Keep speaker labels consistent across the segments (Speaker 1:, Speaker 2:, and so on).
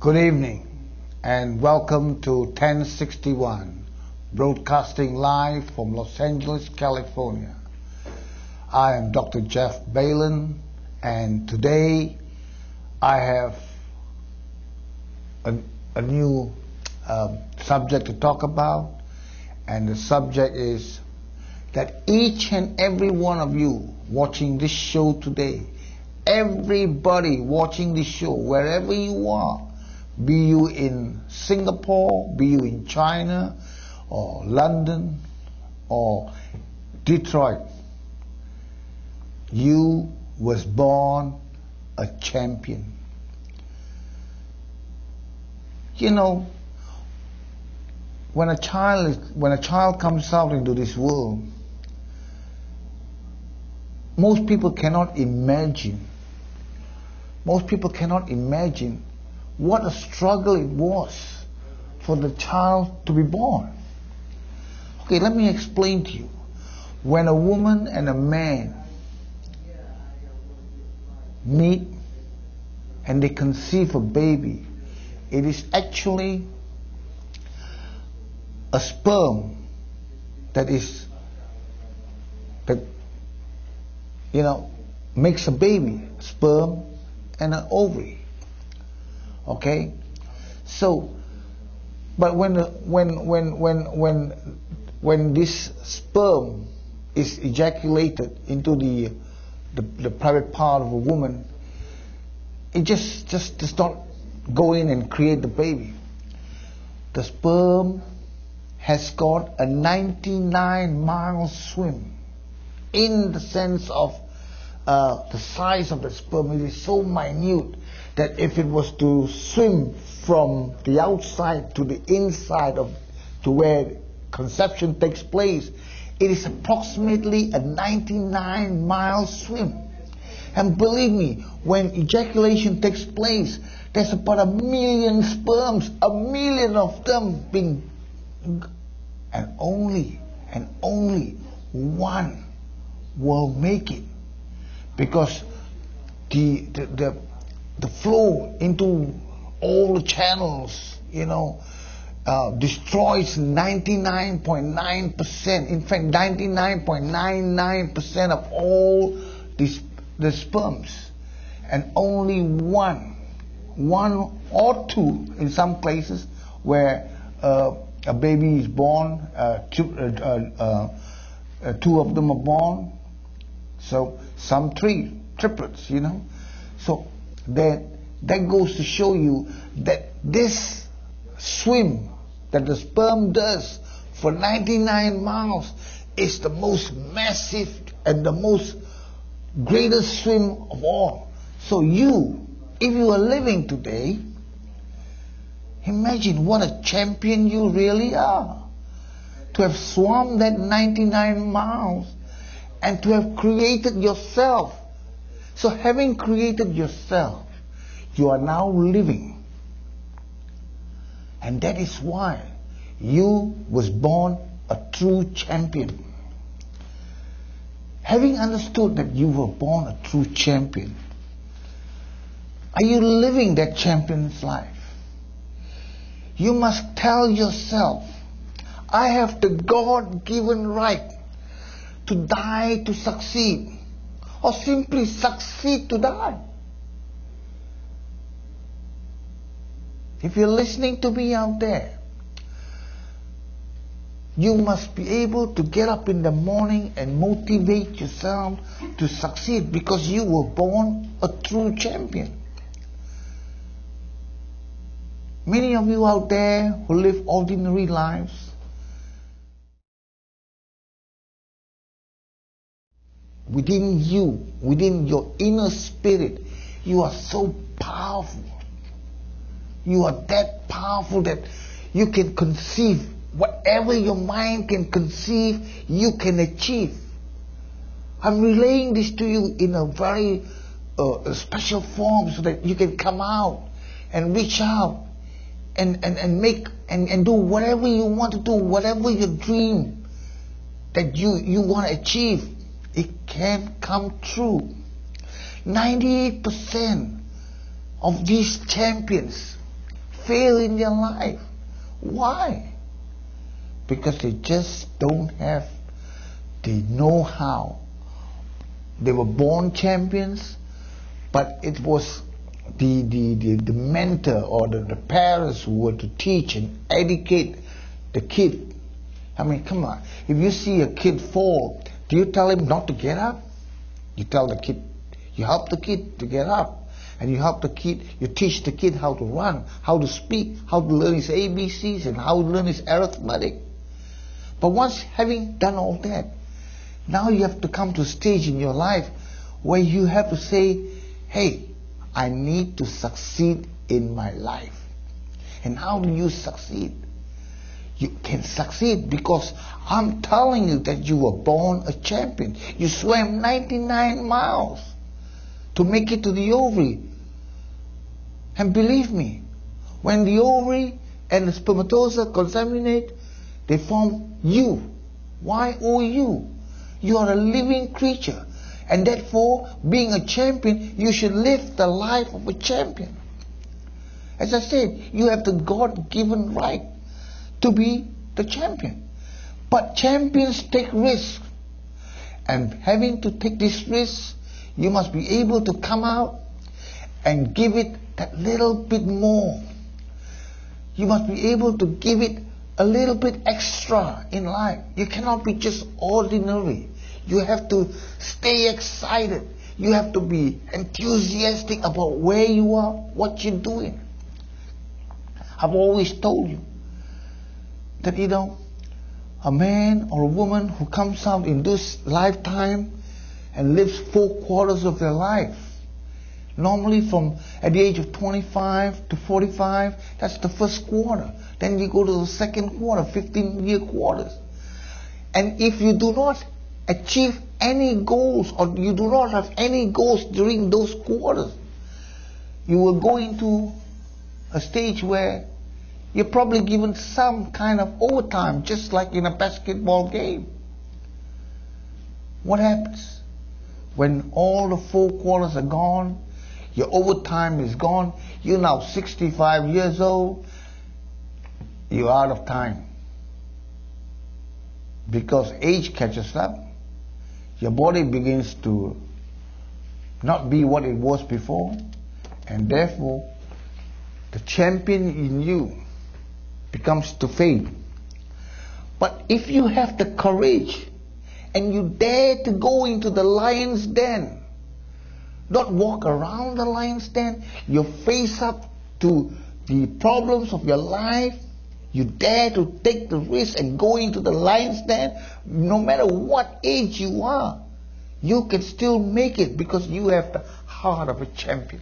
Speaker 1: Good evening and welcome to 1061, broadcasting live from Los Angeles, California. I am Dr. Jeff Balin, and today I have a new subject to talk about, and the subject is that each and every one of you watching this show today, everybody watching this show, wherever you are, be you in Singapore, be you in China, or London, or Detroit, you was born a champion. You know, when a child comes out into this world, most people cannot imagine what a struggle it was for the child to be born. Okay, let me explain to you. When a woman and a man meet and they conceive a baby, it is actually a sperm that makes a baby, sperm and an ovary. Okay, so, but when this sperm is ejaculated into the private part of a woman, it just does not go in and create the baby. The sperm has got a 99-mile swim. In the sense of the size of the sperm, it is so minute that if it was to swim from the outside to the inside to where conception takes place, it is approximately a 99-mile swim. And believe me, when ejaculation takes place, there's about 1 million sperms, 1 million of them being, and only one will make it, because the flow into all the channels, destroys 99.9%. In fact, 99.99% of all the sperms, and only one or two in some places where a baby is born, two of them are born. So some triplets, So that goes to show you that this swim that the sperm does for 99 miles is the most massive and the most greatest swim of all. So if you are living today, imagine what a champion you really are. To have swum that 99 miles and to have created yourself. So having created yourself, you are now living. And that is why you was born a true champion. Having understood that you were born a true champion, are you living that champion's life? You must tell yourself, I have the God-given right to die to succeed, or simply succeed to die. If you're listening to me out there, you must be able to get up in the morning and motivate yourself to succeed, because you were born a true champion. Many of you out there who live ordinary lives, within you, within your inner spirit, you are so powerful. You are that powerful that you can conceive whatever your mind can conceive, you can achieve. I'm relaying this to you in a very special form so that you can come out and reach out and make and do whatever you want to do, whatever your dream that you want to achieve. It can come true. 98% of these champions fail in their life. Why? Because they just don't have the know-how. They were born champions, but it was the mentor or the parents who were to teach and educate the kid. I mean, come on. If you see a kid fall, do you tell him not to get up? You tell the kid, you help the kid to get up. And you help the kid, you teach the kid how to run, how to speak, how to learn his ABCs and how to learn his arithmetic. But once having done all that, now you have to come to a stage in your life where you have to say, hey, I need to succeed in my life. And how do you succeed? You can succeed because I'm telling you that you were born a champion. You swam 99 miles to make it to the ovary. And believe me, when the ovary and the spermatozoa contaminate, they form you. Y-O-U. You are a living creature. And therefore, being a champion, you should live the life of a champion. As I said, you have the God-given right to be the champion. But champions take risks. And having to take this risk, you must be able to come out and give it that little bit more. You must be able to give it a little bit extra in life. You cannot be just ordinary. You have to stay excited. You have to be enthusiastic about where you are, what you're doing. I've always told you that, a man or a woman who comes out in this lifetime and lives 4 quarters of their life, normally from at the age of 25 to 45, that's the first quarter. Then you go to the second quarter, 15-year quarters. And if you do not achieve any goals, or you do not have any goals during those quarters, you will go into a stage where you're probably given some kind of overtime, just like in a basketball game. What happens? When all the 4 quarters are gone, your overtime is gone, you're now 65 years old, you're out of time. Because age catches up, your body begins to not be what it was before, and therefore the champion in you becomes to fade. But if you have the courage and you dare to go into the lion's den, not walk around the lion's den, you face up to the problems of your life, you dare to take the risk and go into the lion's den, no matter what age you are, you can still make it because you have the heart of a champion.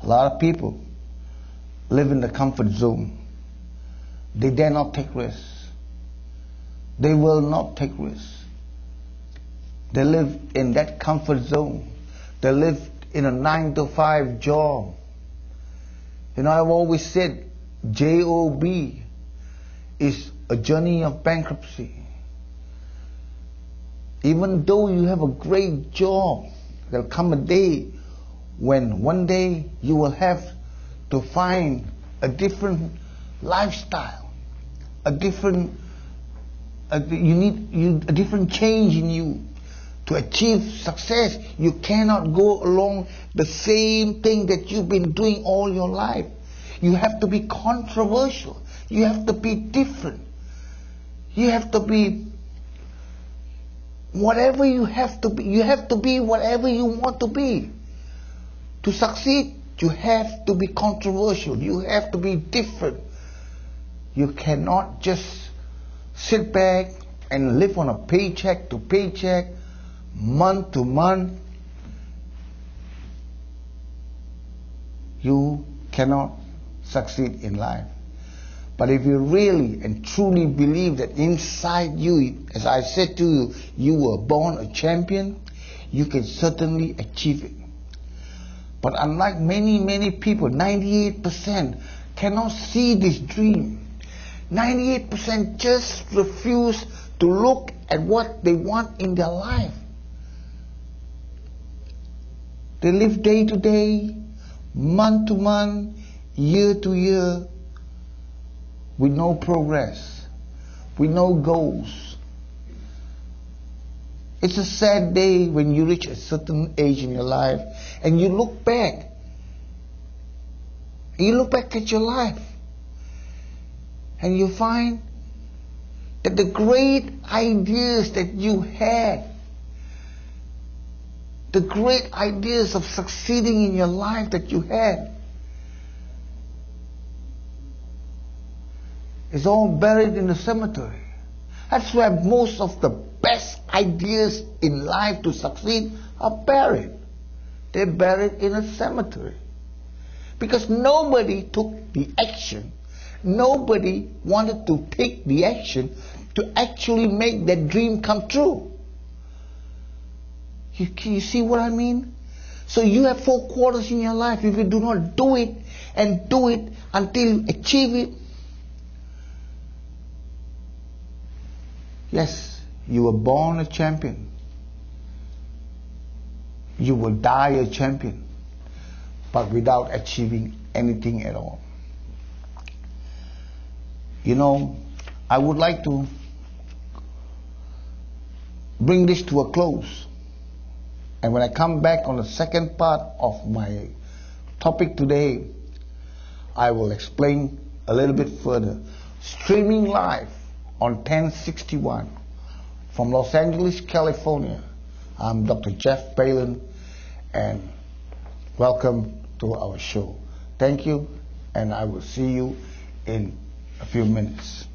Speaker 1: A lot of people live in the comfort zone. They dare not take risks. They will not take risks. They live in that comfort zone. They live in a 9-to-5 job. I've always said job is a journey of bankruptcy. Even though you have a great job, there'll come a day when one day you will have to find a different lifestyle, a different change in you to achieve success. You cannot go along the same thing that you've been doing all your life. You have to be controversial. You have to be different. You have to be whatever you have to be. You have to be whatever you want to be. To succeed, you have to be controversial. You have to be different. You cannot just sit back and live on a paycheck to paycheck, month to month. You cannot succeed in life. But if you really and truly believe that inside you, as I said to you, you were born a champion, you can certainly achieve it. But unlike many people, 98% cannot see this dream. 98% just refuse to look at what they want in their life. They live day to day, month to month, year to year, with no progress, with no goals. It's a sad day when you reach a certain age in your life and you look back. You look back at your life and you find that the great ideas that you had, the great ideas of succeeding in your life that you had, is all buried in the cemetery. That's where most of the best ideas in life to succeed are buried. They're buried in a cemetery. Because nobody took the action. Nobody wanted to take the action to actually make that dream come true. You see what I mean? So you have 4 quarters in your life. If you do not do it and do it until you achieve it, yes, you were born a champion. You will die a champion, but without achieving anything at all. You know, I would like to bring this to a close. And when I come back on the second part of my topic today, I will explain a little bit further. Streaming live on 1061 from Los Angeles, California. I'm Dr. Jeff Palin, and welcome to our show. Thank you, and I will see you in a few minutes.